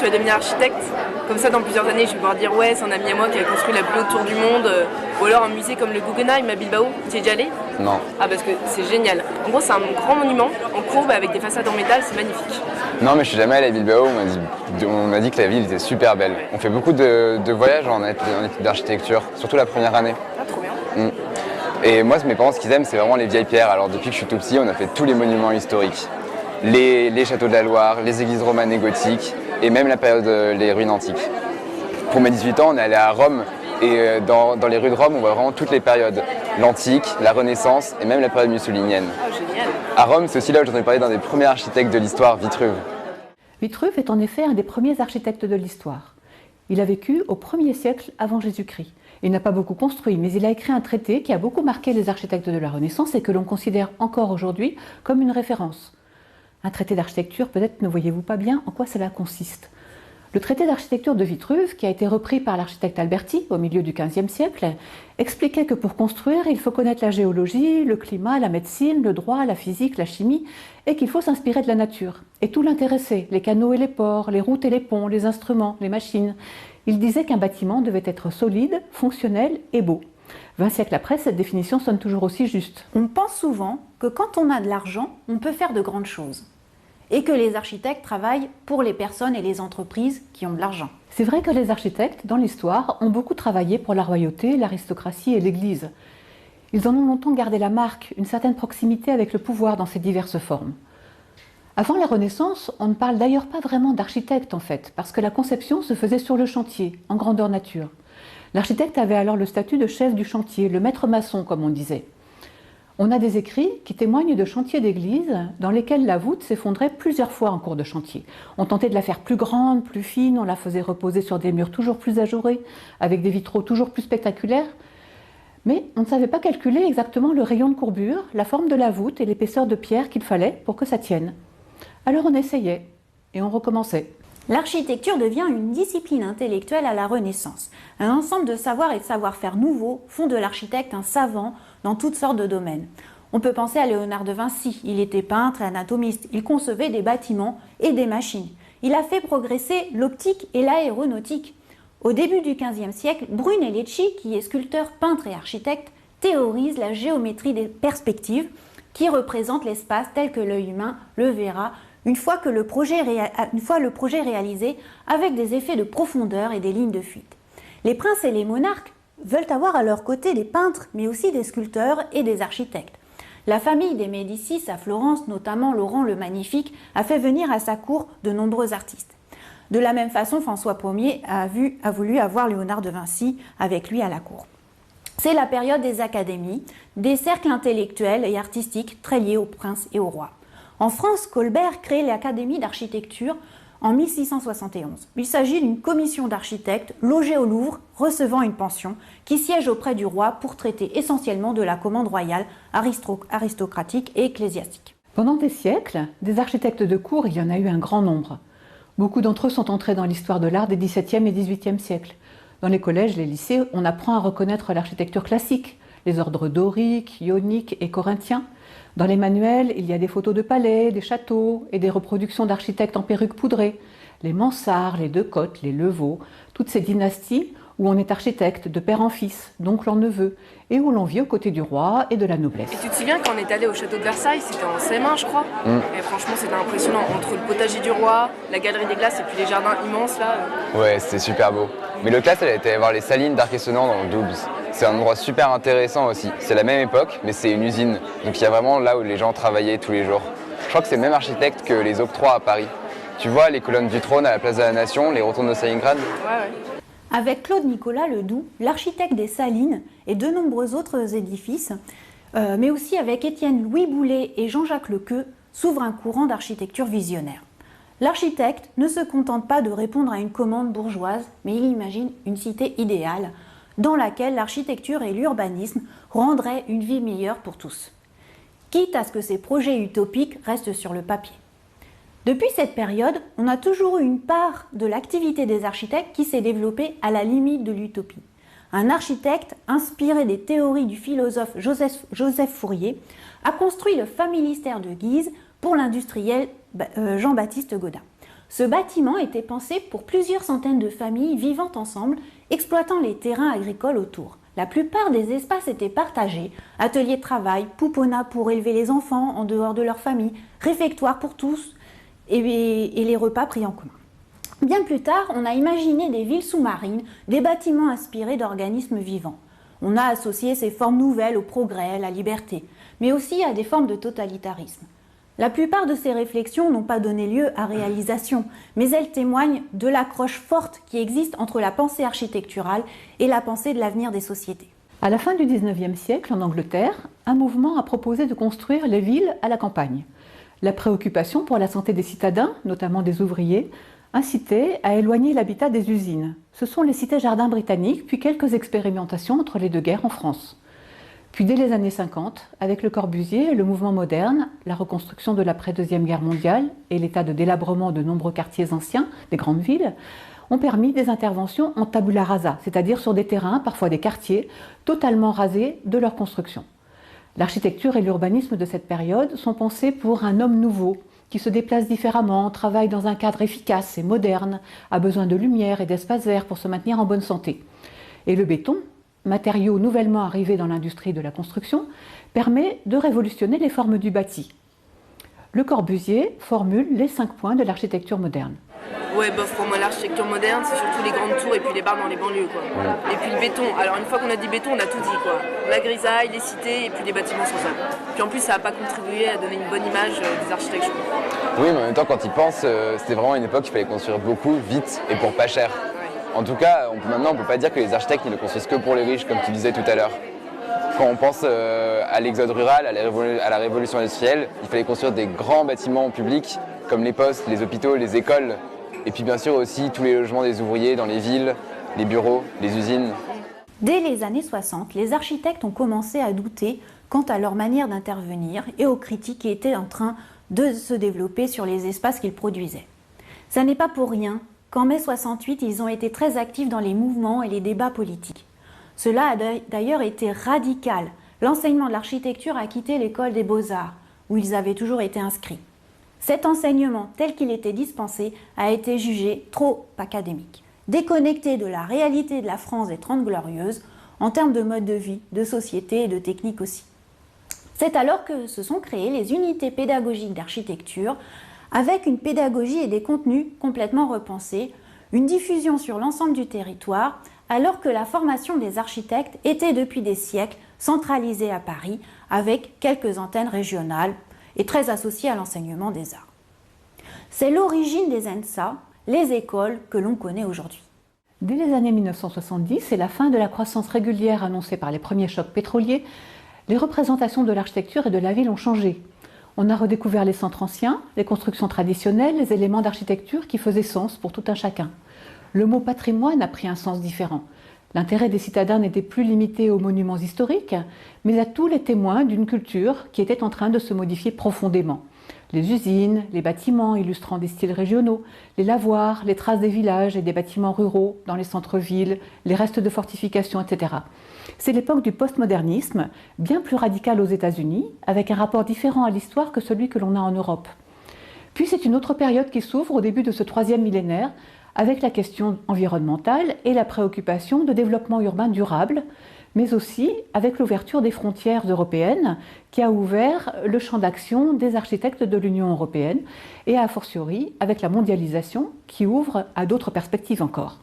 vas devenir architecte. Comme ça, dans plusieurs années, je vais pouvoir dire ouais, c'est un ami à moi qui a construit la plus haute tour du monde. Ou alors un musée comme le Guggenheim à Bilbao. Tu y es déjà allé? Non. Ah, parce que c'est génial. En gros, c'est un grand monument en courbe avec des façades en métal, c'est magnifique. Non, mais je suis jamais allé à Bilbao. On m'a dit que la ville était super belle. On fait beaucoup de voyages en études d'architecture, surtout la première année. Ah, trop bien. Et moi, mes parents, ce qu'ils aiment, c'est vraiment les vieilles pierres. Alors depuis que je suis tout petit, on a fait tous les monuments historiques. Les châteaux de la Loire, les églises romanes et gothiques, et même la période, les ruines antiques. Pour mes 18 ans, on est allé à Rome, et dans les rues de Rome, on voit vraiment toutes les périodes. L'antique, la Renaissance, et même la période mussolinienne. Ah, génial. À Rome, c'est aussi là où j'entends parler d'un des premiers architectes de l'histoire, Vitruve. Vitruve est en effet un des premiers architectes de l'histoire. Il a vécu au 1er siècle avant Jésus-Christ. Il n'a pas beaucoup construit, mais il a écrit un traité qui a beaucoup marqué les architectes de la Renaissance et que l'on considère encore aujourd'hui comme une référence. Un traité d'architecture, peut-être ne voyez-vous pas bien en quoi cela consiste. Le traité d'architecture de Vitruve, qui a été repris par l'architecte Alberti au milieu du XVe siècle, expliquait que pour construire, il faut connaître la géologie, le climat, la médecine, le droit, la physique, la chimie, et qu'il faut s'inspirer de la nature. Et tout l'intéressait, les canaux et les ports, les routes et les ponts, les instruments, les machines. Il disait qu'un bâtiment devait être solide, fonctionnel et beau. 20 siècles après, cette définition sonne toujours aussi juste. On pense souvent que quand on a de l'argent, on peut faire de grandes choses. Et que les architectes travaillent pour les personnes et les entreprises qui ont de l'argent. C'est vrai que les architectes, dans l'histoire, ont beaucoup travaillé pour la royauté, l'aristocratie et l'Église. Ils en ont longtemps gardé la marque, une certaine proximité avec le pouvoir dans ses diverses formes. Avant la Renaissance, on ne parle d'ailleurs pas vraiment d'architecte en fait, parce que la conception se faisait sur le chantier, en grandeur nature. L'architecte avait alors le statut de chef du chantier, le maître maçon comme on disait. On a des écrits qui témoignent de chantiers d'église dans lesquels la voûte s'effondrait plusieurs fois en cours de chantier. On tentait de la faire plus grande, plus fine, on la faisait reposer sur des murs toujours plus ajourés, avec des vitraux toujours plus spectaculaires. Mais on ne savait pas calculer exactement le rayon de courbure, la forme de la voûte et l'épaisseur de pierre qu'il fallait pour que ça tienne. Alors on essayait et on recommençait. L'architecture devient une discipline intellectuelle à la Renaissance. Un ensemble de savoirs et de savoir-faire nouveaux font de l'architecte un savant dans toutes sortes de domaines. On peut penser à Léonard de Vinci. Il était peintre et anatomiste. Il concevait des bâtiments et des machines. Il a fait progresser l'optique et l'aéronautique. Au début du XVe siècle, Brunelleschi, qui est sculpteur, peintre et architecte, théorise la géométrie des perspectives qui représente l'espace tel que l'œil humain le verra une fois le projet réalisé avec des effets de profondeur et des lignes de fuite. Les princes et les monarques veulent avoir à leur côté des peintres, mais aussi des sculpteurs et des architectes. La famille des Médicis à Florence, notamment Laurent le Magnifique, a fait venir à sa cour de nombreux artistes. De la même façon, François Ier a voulu avoir Léonard de Vinci avec lui à la cour. C'est la période des académies, des cercles intellectuels et artistiques très liés aux princes et aux rois. En France, Colbert crée l'Académie d'architecture en 1671. Il s'agit d'une commission d'architectes logée au Louvre, recevant une pension, qui siège auprès du roi pour traiter essentiellement de la commande royale, aristocratique et ecclésiastique. Pendant des siècles, des architectes de cour, il y en a eu un grand nombre. Beaucoup d'entre eux sont entrés dans l'histoire de l'art des XVIIe et XVIIIe siècles. Dans les collèges, les lycées, on apprend à reconnaître l'architecture classique, les ordres doriques, ioniques et corinthiens. Dans les manuels, il y a des photos de palais, des châteaux et des reproductions d'architectes en perruque poudrée. Les Mansart, les Decotte, les Levaux, toutes ces dynasties où on est architecte de père en fils, d'oncle en neveu, et où l'on vit aux côtés du roi et de la noblesse. Et tu te souviens quand on est allé au château de Versailles, c'était en CM1 je crois. Et franchement c'était impressionnant, entre le potager du roi, la galerie des glaces et puis les jardins immenses là. Ouais, c'était super beau. Mais le classe, elle a été voir les salines d'Arc-et-Senans dans le Doubs. C'est un endroit super intéressant aussi. C'est la même époque, mais c'est une usine. Donc il y a vraiment là où les gens travaillaient tous les jours. Je crois que c'est le même architecte que les octrois à Paris. Tu vois les colonnes du trône à la place de la Nation, les rotondes de Stalingrad? Ouais. Avec Claude Nicolas Ledoux, l'architecte des Salines et de nombreux autres édifices, mais aussi avec Étienne Louis Boulet et Jean-Jacques Lequeux, s'ouvre un courant d'architecture visionnaire. L'architecte ne se contente pas de répondre à une commande bourgeoise, mais il imagine une cité idéale dans laquelle l'architecture et l'urbanisme rendraient une vie meilleure pour tous, quitte à ce que ces projets utopiques restent sur le papier. Depuis cette période, on a toujours eu une part de l'activité des architectes qui s'est développée à la limite de l'utopie. Un architecte, inspiré des théories du philosophe Joseph Fourier, a construit le familistère de Guise pour l'industriel Jean-Baptiste Gaudin. Ce bâtiment était pensé pour plusieurs centaines de familles vivant ensemble, exploitant les terrains agricoles autour. La plupart des espaces étaient partagés, ateliers de travail, pouponats pour élever les enfants en dehors de leur famille, réfectoires pour tous et les repas pris en commun. Bien plus tard, on a imaginé des villes sous-marines, des bâtiments inspirés d'organismes vivants. On a associé ces formes nouvelles au progrès, à la liberté, mais aussi à des formes de totalitarisme. La plupart de ces réflexions n'ont pas donné lieu à réalisation, mais elles témoignent de l'accroche forte qui existe entre la pensée architecturale et la pensée de l'avenir des sociétés. À la fin du XIXe siècle, en Angleterre, un mouvement a proposé de construire les villes à la campagne. La préoccupation pour la santé des citadins, notamment des ouvriers, incitait à éloigner l'habitat des usines. Ce sont les cités-jardins britanniques, puis quelques expérimentations entre les deux guerres en France. Puis dès les années 50, avec Le Corbusier, le mouvement moderne, la reconstruction de l'après-deuxième guerre mondiale et l'état de délabrement de nombreux quartiers anciens des grandes villes, ont permis des interventions en tabula rasa, c'est-à-dire sur des terrains, parfois des quartiers, totalement rasés de leur construction. L'architecture et l'urbanisme de cette période sont pensés pour un homme nouveau, qui se déplace différemment, travaille dans un cadre efficace et moderne, a besoin de lumière et d'espaces verts pour se maintenir en bonne santé. Et le béton, matériau nouvellement arrivé dans l'industrie de la construction, permet de révolutionner les formes du bâti. Le Corbusier formule les 5 points de l'architecture moderne. Ouais, bof, pour moi l'architecture moderne, c'est surtout les grandes tours et puis les bars dans les banlieues, quoi. Et puis le béton. Alors une fois qu'on a dit béton, on a tout dit, quoi. La grisaille, les cités et puis les bâtiments sans sol. Puis en plus, ça n'a pas contribué à donner une bonne image des architectes, je trouve. Oui, mais en même temps, quand ils pensent, c'était vraiment une époque où il fallait construire beaucoup, vite et pour pas cher. En tout cas, maintenant, on ne peut pas dire que les architectes ne le construisent que pour les riches, comme tu disais tout à l'heure. Quand on pense à l'exode rural, à la révolution industrielle, il fallait construire des grands bâtiments publics, comme les postes, les hôpitaux, les écoles, et puis bien sûr aussi tous les logements des ouvriers dans les villes, les bureaux, les usines. Dès les années 60, les architectes ont commencé à douter quant à leur manière d'intervenir et aux critiques qui étaient en train de se développer sur les espaces qu'ils produisaient. Ça n'est pas pour rien qu'en mai 68, ils ont été très actifs dans les mouvements et les débats politiques. Cela a d'ailleurs été radical. L'enseignement de l'architecture a quitté l'école des beaux-arts, où ils avaient toujours été inscrits. Cet enseignement, tel qu'il était dispensé, a été jugé trop académique, déconnecté de la réalité de la France des Trente Glorieuses, en termes de mode de vie, de société et de technique aussi. C'est alors que se sont créées les unités pédagogiques d'architecture, avec une pédagogie et des contenus complètement repensés, une diffusion sur l'ensemble du territoire, alors que la formation des architectes était depuis des siècles centralisée à Paris, avec quelques antennes régionales et très associée à l'enseignement des arts. C'est l'origine des ENSA, les écoles que l'on connaît aujourd'hui. Dès les années 1970 et la fin de la croissance régulière annoncée par les premiers chocs pétroliers, les représentations de l'architecture et de la ville ont changé. On a redécouvert les centres anciens, les constructions traditionnelles, les éléments d'architecture qui faisaient sens pour tout un chacun. Le mot patrimoine a pris un sens différent. L'intérêt des citadins n'était plus limité aux monuments historiques, mais à tous les témoins d'une culture qui était en train de se modifier profondément. Les usines, les bâtiments illustrant des styles régionaux, les lavoirs, les traces des villages et des bâtiments ruraux dans les centres-villes, les restes de fortifications, etc. C'est l'époque du postmodernisme, bien plus radical aux États-Unis, avec un rapport différent à l'histoire que celui que l'on a en Europe. Puis c'est une autre période qui s'ouvre au début de ce 3e millénaire, avec la question environnementale et la préoccupation de développement urbain durable, mais aussi avec l'ouverture des frontières européennes qui a ouvert le champ d'action des architectes de l'Union européenne et a fortiori avec la mondialisation qui ouvre à d'autres perspectives encore.